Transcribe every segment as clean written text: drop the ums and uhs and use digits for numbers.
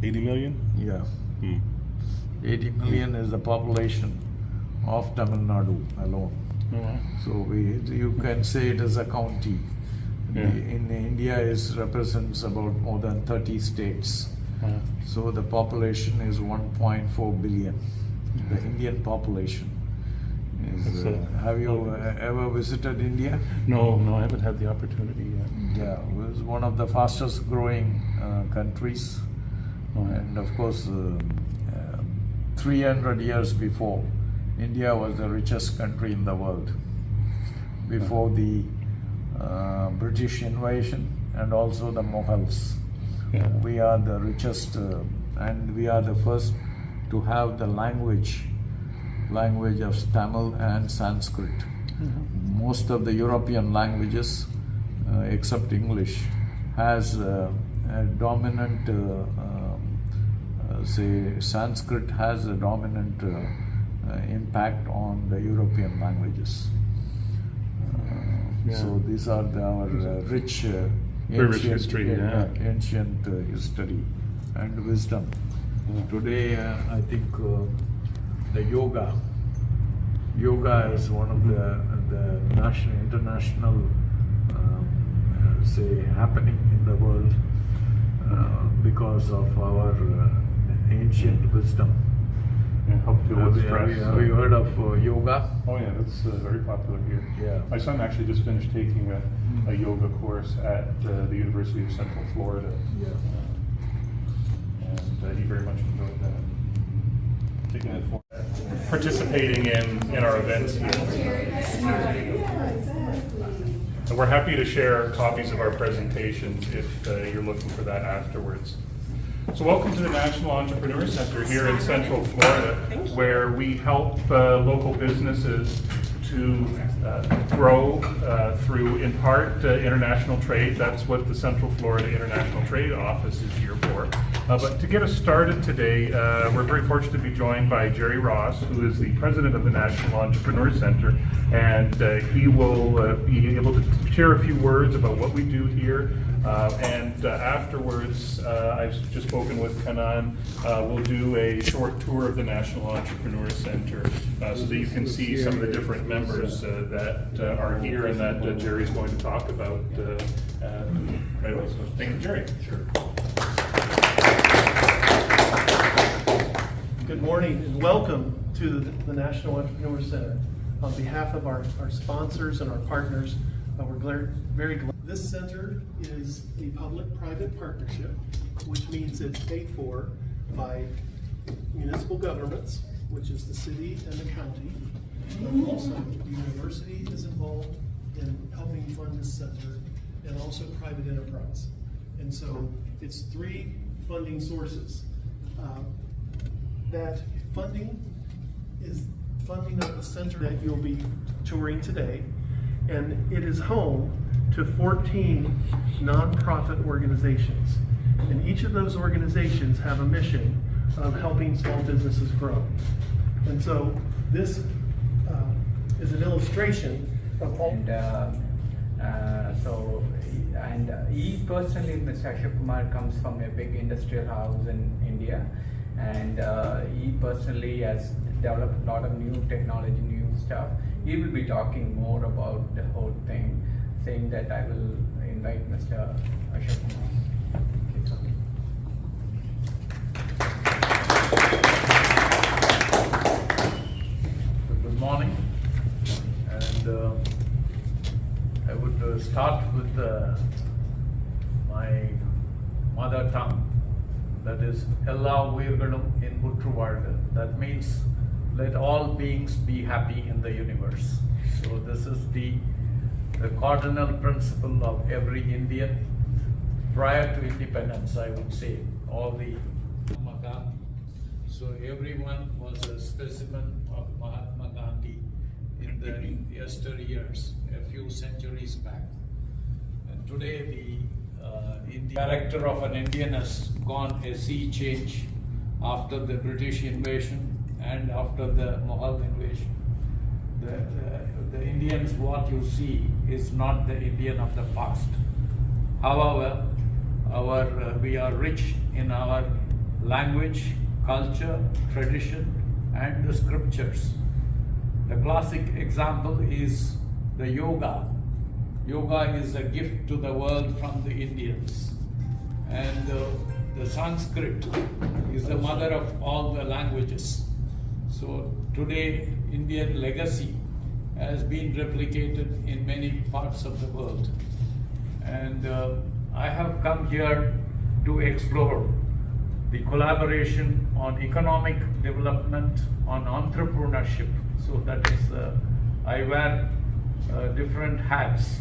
80 million? Yeah. Hmm. 80 million is the population of Tamil Nadu alone. Oh, wow. So you can say it is a county. Yeah. In India, it represents about more than 30 states. Wow. So the population is 1.4 billion. The Indian population is. Have you ever visited India? No, I haven't had the opportunity yet. Yeah, it was one of the fastest growing countries. Oh, yeah. And of course, 300 years before, India was the richest country in the world. Before the British invasion and also the Mughals. Yeah. We are the richest and we are the first to have the language of Tamil and Sanskrit. Mm-hmm. Most of the European languages, except English, has a dominant, say Sanskrit has a dominant impact on the European languages. Yeah. So these are our rich, Very rich history, ancient history and wisdom. Yeah. Today, I think the yoga is one of the international, say, happening in the world because of our ancient wisdom. Yeah, help deal with stress. Have you heard of yoga? Oh yeah, that's very popular here. Yeah. My son actually just finished taking a yoga course at the University of Central Florida. Yeah. And he very much enjoyed that. Taking it for participating in our events here. And we're happy to share copies of our presentations if you're looking for that afterwards. So welcome to the National Entrepreneur Center here in Central Florida, where we help local businesses to grow through, in part, international trade. That's what the Central Florida International Trade Office is here for. But to get us started today, we're very fortunate to be joined by Jerry Ross, who is the president of the National Entrepreneur Center, and he will be able to share a few words about what we do here. And afterwards, I've just spoken with Kanan. We'll do a short tour of the National Entrepreneur Center so that you can see some of the different members that are here and that Jerry's going to talk about right away. So thank you, Jerry. Sure. Good morning and welcome to the National Entrepreneur Center. On behalf of our sponsors and our partners, we're very glad. This center is a public-private partnership, which means it's paid for by municipal governments, which is the city and the county. But also, the university is involved in helping fund this center, and also private enterprise. And so it's three funding sources. That funding is funding of the center that you'll be touring today, and it is home to 14 nonprofit organizations. And each of those organizations have a mission of helping small businesses grow. And so this is an illustration of all. He personally, Mr. Ashok Kumar, comes from a big industrial house in India, and he personally has developed a lot of new technology, new stuff. He will be talking more about the whole thing, saying that I will invite Mr. Ashok Kumar. Good morning, and I would start with my mother tongue, that is Ella Uyirganum in Muttruvaldu. That means let all beings be happy in the universe. So this is the cardinal principle of every Indian. Prior to independence, I would say, all the Mahatma Gandhi. So everyone was a specimen of Mahatma Gandhi in the yesteryears, a few centuries back. And today the character of an Indian has gone a sea change after the British invasion and after the Mughal invasion. The Indians, what you see, is not the Indian of the past. However, we are rich in our language, culture, tradition, and the scriptures. The classic example is the yoga. Yoga is a gift to the world from the Indians. And the Sanskrit is the mother of all the languages. So today, Indian legacy has been replicated in many parts of the world. And I have come here to explore the collaboration on economic development, on entrepreneurship. So that is, I wear different hats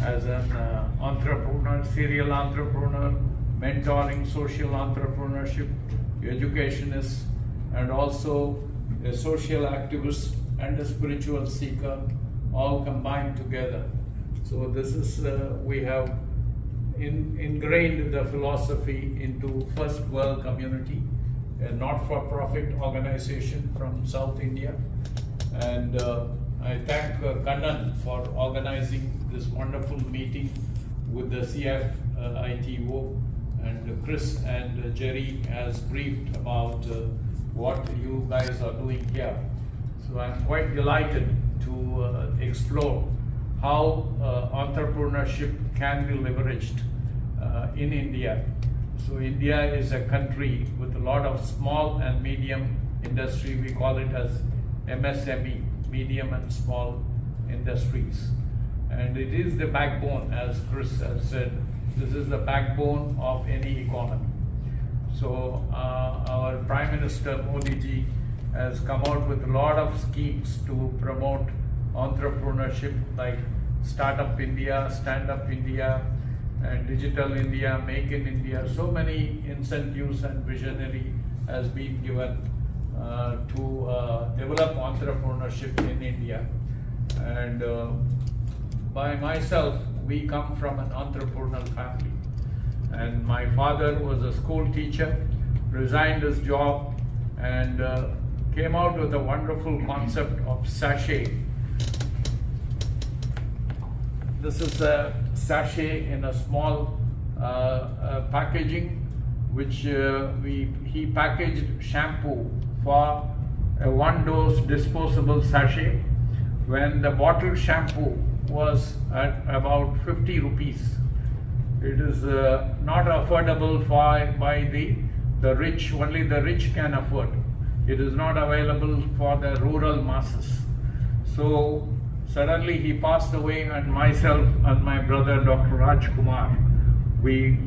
as an entrepreneur, serial entrepreneur, mentoring, social entrepreneurship, educationist, and also a social activist and a spiritual seeker, all combined together. So this is, we have ingrained the philosophy into First World Community, a not-for-profit organization from South India. And I thank Kannan for organizing this wonderful meeting with the CFITO, and Chris and Jerry has briefed about what you guys are doing here. So I'm quite delighted to explore how entrepreneurship can be leveraged in India. So India is a country with a lot of small and medium industry. We call it as MSME, medium and small industries. And it is the backbone, as Chris has said, this is the backbone of any economy. So our Prime Minister Modi ji has come out with a lot of schemes to promote entrepreneurship, like Startup India, Stand Up India, and Digital India, Make in India. So many incentives and visionary has been given to develop entrepreneurship in India. And by myself, we come from an entrepreneurial family. And my father was a school teacher, resigned his job, and came out with a wonderful concept of sachet. This is a sachet in a small packaging, which he packaged shampoo for a one-dose disposable sachet, when the bottled shampoo was at about 50 rupees. It is not affordable by the rich. Only the rich can afford. It is not available for the rural masses. So suddenly he passed away, and myself and my brother Dr. Rajkumar, we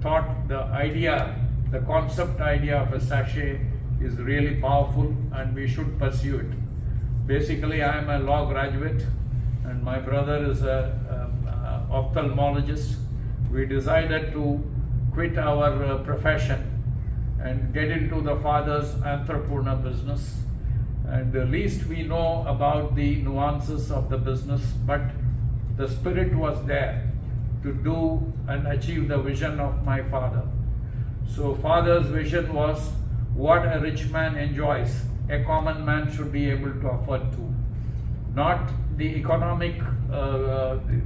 thought the concept idea of a sachet is really powerful and we should pursue it. Basically, I am a law graduate and my brother is a ophthalmologist. We decided to quit our profession and get into the father's entrepreneur business. And the least we know about the nuances of the business, but the spirit was there to do and achieve the vision of my father. So father's vision was, what a rich man enjoys, a common man should be able to afford to. Not the economic,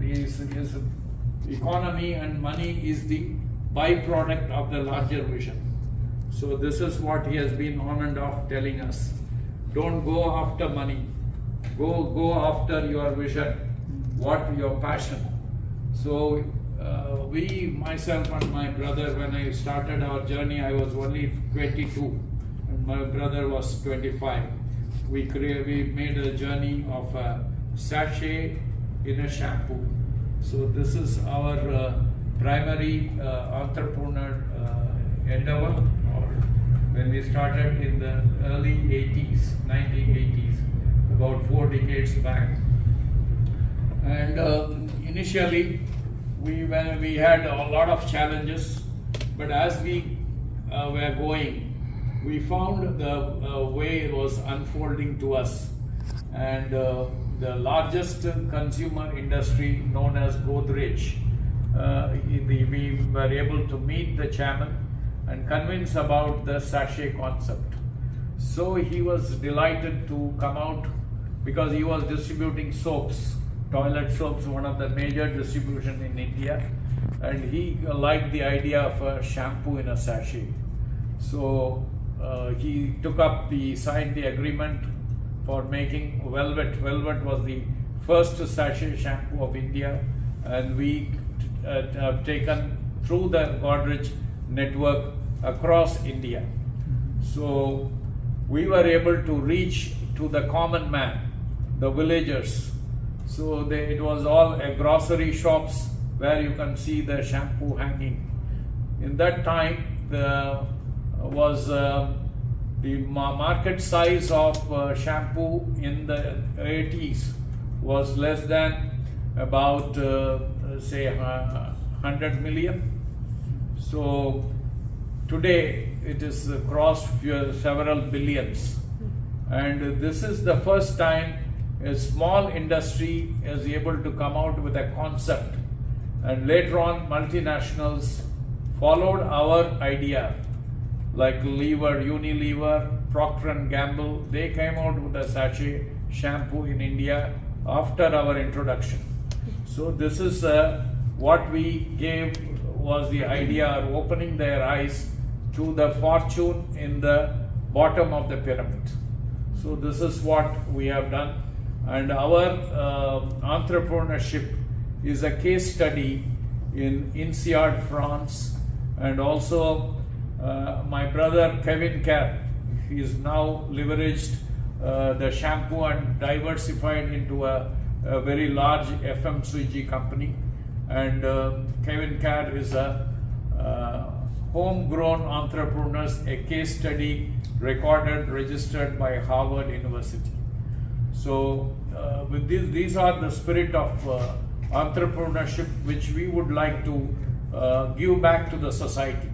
his economy and money is the byproduct of the larger vision. So this is what he has been on and off telling us. Don't go after money. Go after your vision, what your passion. So myself and my brother, when I started our journey, I was only 22 and my brother was 25. We made a journey of a sachet in a shampoo. So this is our primary entrepreneur endeavor. When we started in the early 80s, 1980s, about 4 decades back. And initially, we had a lot of challenges, but as we were going, we found the way was unfolding to us. And the largest consumer industry known as Godrej, we were able to meet the chairman and convince about the sachet concept. So he was delighted to come out, because he was distributing soaps, toilet soaps, one of the major distribution in India. and he liked the idea of a shampoo in a sachet. So he signed the agreement for making Velvet. Velvet was the first sachet shampoo of India, and we have taken through the Godrej network across India. So we were able to reach to the common man, the villagers. So it was all grocery shops where you can see the shampoo hanging. In that time, the market size of shampoo in the 80s was less than about say 100 million. So today it is crossed several billions, and this is the first time a small industry is able to come out with a concept, and later on multinationals followed our idea, like Unilever, Procter & Gamble. They came out with a sachet shampoo in India after our introduction. So this is what we gave was the idea of opening their eyes to the fortune in the bottom of the pyramid. So this is what we have done, and our entrepreneurship is a case study in INSEAD, France, and also my brother Kevin Kerr, he is now leveraged the shampoo and diversified into a very large FMCG company, and Kevin Kerr is a homegrown entrepreneurs, a case study recorded, registered by Harvard University. So with these are the spirit of entrepreneurship which we would like to give back to the society,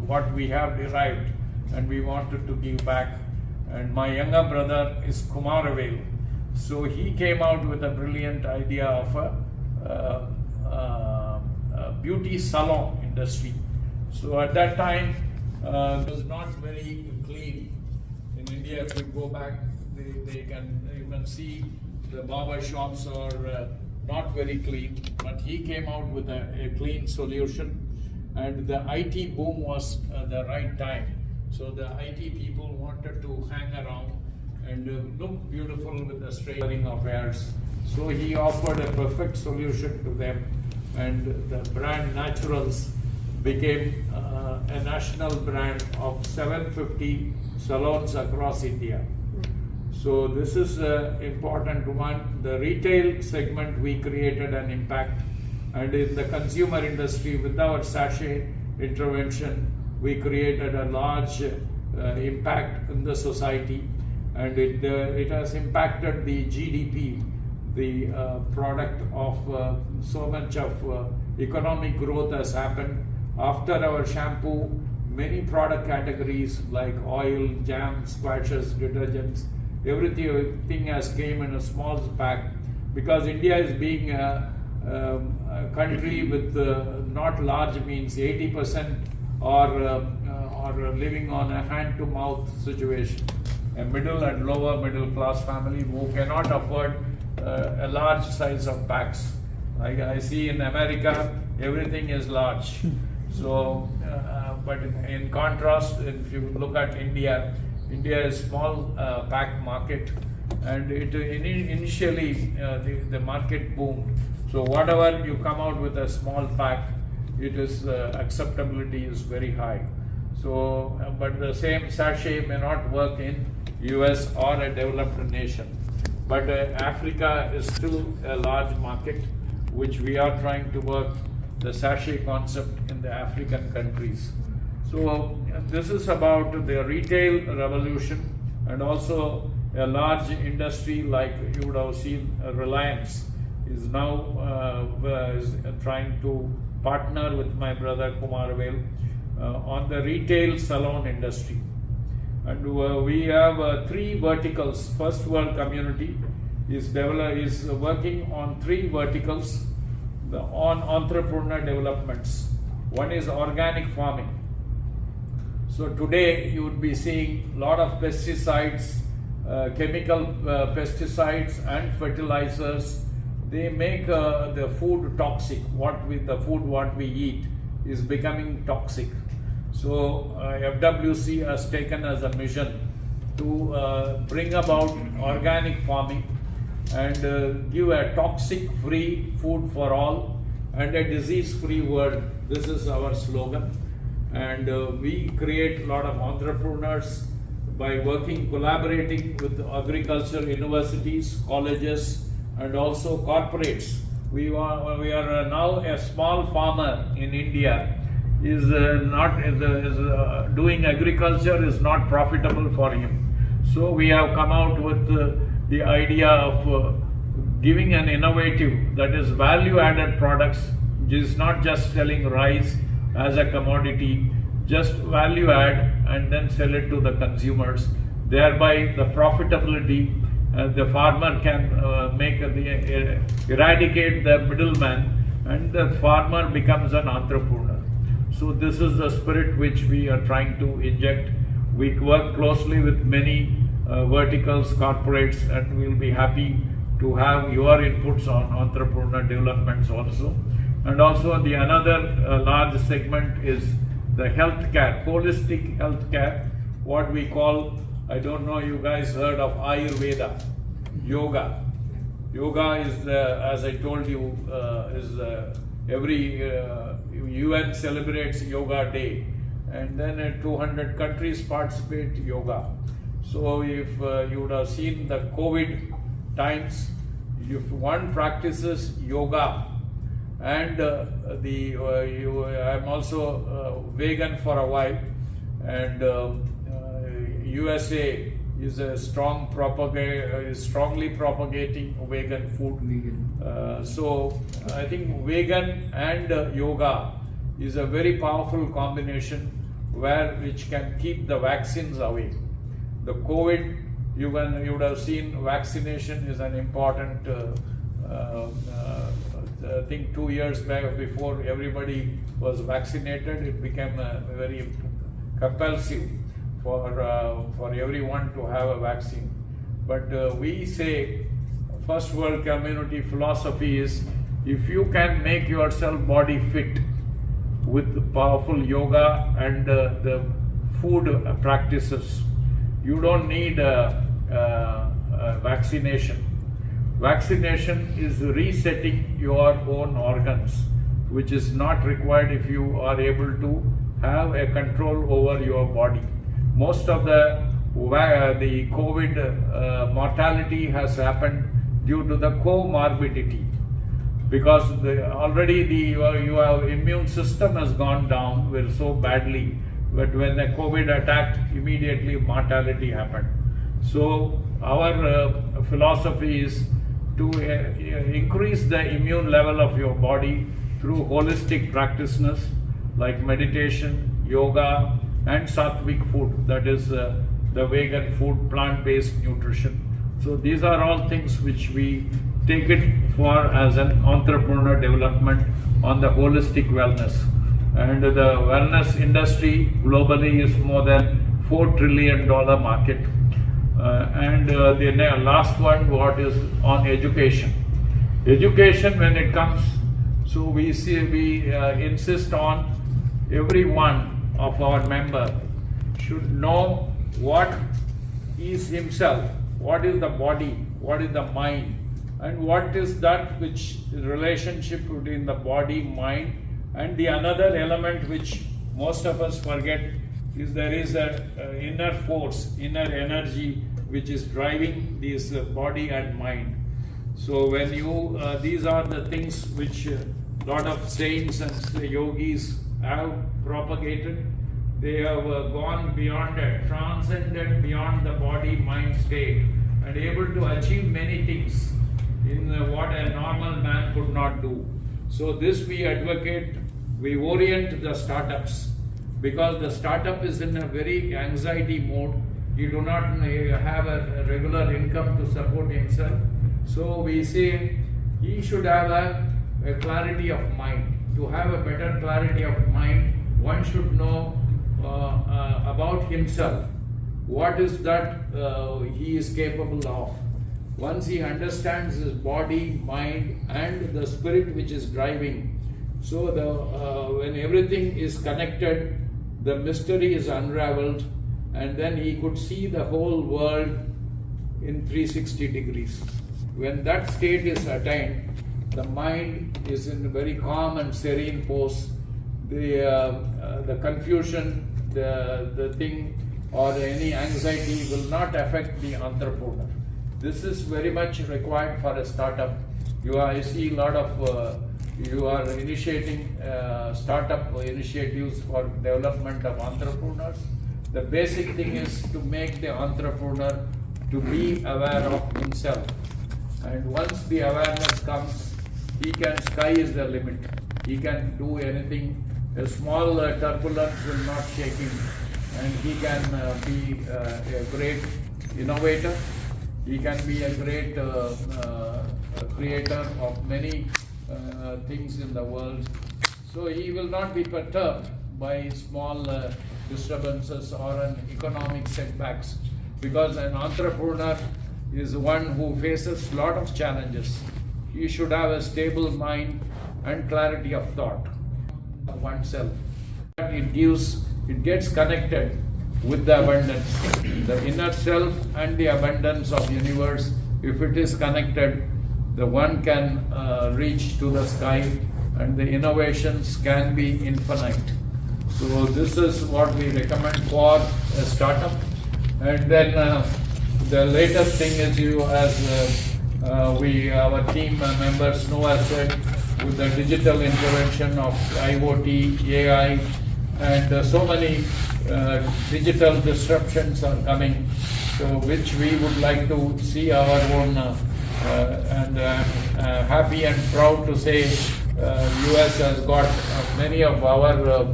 what we have derived, and we wanted to give back. And my younger brother is Kumaravel, so he came out with a brilliant idea of a beauty salon industry. So at that time it was not very clean. In India, if you go back, you can see the barber shops are not very clean, but he came out with a clean solution, and the IT boom was the right time. So the IT people wanted to hang around and look beautiful with the straightening of hairs. So he offered a perfect solution to them, and the brand Naturals became a national brand of 750 salons across India. So this is an important one. The retail segment, we created an impact, and in the consumer industry, with our sachet intervention, we created a large impact in the society, and it has impacted the GDP, the product of so much of economic growth has happened. After our shampoo, many product categories like oil, jam, squashes, detergents, everything has came in a small pack, because India is being a country with not large means. 80% are living on a hand-to-mouth situation, a middle and lower middle class family who cannot afford a large size of packs. I see in America everything is large. So, but in contrast, if you look at India, India is small pack market, and initially the market boomed. So whatever you come out with a small pack, it is acceptability is very high. So, but the same sachet may not work in US or a developed nation. But Africa is still a large market, which we are trying to work the sachet concept in the African countries. So this is about the retail revolution, and also a large industry like you would have seen Reliance is now is trying to partner with my brother Kumaravel on the retail salon industry. And we have 3 verticals. First World Community is working on 3 verticals on entrepreneur developments. One is organic farming. So today you would be seeing a lot of pesticides, chemical pesticides and fertilizers they make the food toxic. The food what we eat is becoming toxic. So FWC has taken as a mission to bring about organic farming and give a toxic-free food for all and a disease-free world. This is our slogan. And we create a lot of entrepreneurs by collaborating with agriculture universities, colleges, and also corporates. We are now a small farmer in India doing agriculture is not profitable for him. So we have come out with the idea of giving an innovative, that is value-added products, which is not just selling rice as a commodity, just value add and then sell it to the consumers. Thereby the profitability, the farmer can eradicate the middleman, and the farmer becomes an entrepreneur. So this is the spirit which we are trying to inject. We work closely with many verticals, corporates, and we'll be happy to have your inputs on entrepreneur developments also. And also the another large segment is the healthcare, holistic healthcare, what we call, I don't know you guys heard of Ayurveda, yoga. Yoga is, as I told you, every UN celebrates Yoga Day, and then 200 countries participate yoga. So if you would have seen the COVID times, if one practices yoga, and I'm also vegan for a while, and USA is a strongly propagating vegan food. So I think vegan and yoga is a very powerful combination which can keep the vaccines away. The COVID, you would have seen vaccination is an important I think 2 years back, before everybody was vaccinated, it became very compulsive for everyone to have a vaccine. But we say, first world community philosophy is, if you can make yourself body fit with powerful yoga and the food practices, you don't need vaccination. Vaccination is resetting your own organs, which is not required if you are able to have a control over your body. Most of the COVID mortality has happened due to the comorbidity, because already your immune system has gone down so badly, but when the COVID attacked, immediately mortality happened. So our philosophy is to increase the immune level of your body through holistic practices like meditation, yoga, and sattvic food, that is the vegan food, plant-based nutrition. So these are all things which we take it for as an entrepreneur development on the holistic wellness. And the wellness industry globally is more than $4 trillion market. And the last one, what is on education. Education, when it comes, so we insist on every one of our member should know what is himself, what is the body, what is the mind, and what is that which relationship between the body, mind, and the another element which most of us forget is there is an inner force, inner energy which is driving this body and mind. So when these are the things which lot of saints and yogis have propagated. They have gone beyond that, transcended beyond the body-mind state, and able to achieve many things in what a normal man could not do. So this we advocate, we orient the startups, because the startup is in a very anxiety mode. You do not have a regular income to support himself. So we say he should have a clarity of mind. To have a better clarity of mind, one should know about himself. What is that he is capable of? once he understands his body, mind, and the spirit which is driving. So when everything is connected, the mystery is unraveled, and then he could see the whole world in 360 degrees. When that state is attained, the mind is in a very calm and serene pose. The confusion, the thing, or any anxiety will not affect the entrepreneur. This is very much required for a startup. I see a lot of you are initiating startup initiatives for development of entrepreneurs. The basic thing is to make the entrepreneur to be aware of himself. And once the awareness comes, sky is the limit. He can do anything. A small turbulence will not shake him. And he can be a great innovator. He can be a great creator of many things in the world. So he will not be perturbed by small disturbances or an economic setbacks, because an entrepreneur is one who faces a lot of challenges. He should have a stable mind and clarity of thought of oneself. It gets connected with the abundance, the inner self and the abundance of universe. If it is connected, the one can reach to the sky, and the innovations can be infinite. So this is what we recommend for a startup. And then the latest thing is our team members know, as said, with the digital intervention of IoT, AI, and so many digital disruptions are coming, so which we would like to see our own, and happy and proud to say US has got many of our,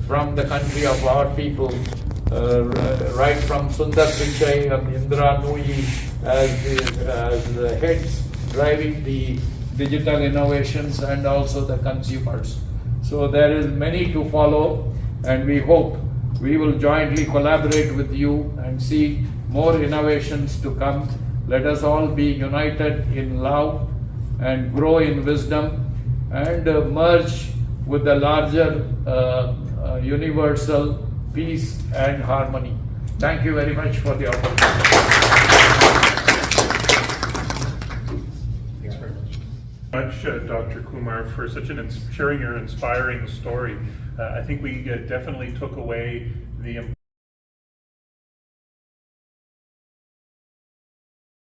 from the country of our people, right from Sundar Pichai and Indra Nui as the heads driving the digital innovations and also the consumers. So there is many to follow, and we hope we will jointly collaborate with you and see more innovations to come. Let us all be united in love and grow in wisdom and merge with the larger universal peace and harmony. Thank you very much for the opportunity. Thanks very much, Dr. Kumar, for such sharing your inspiring story. I think we definitely took away the importance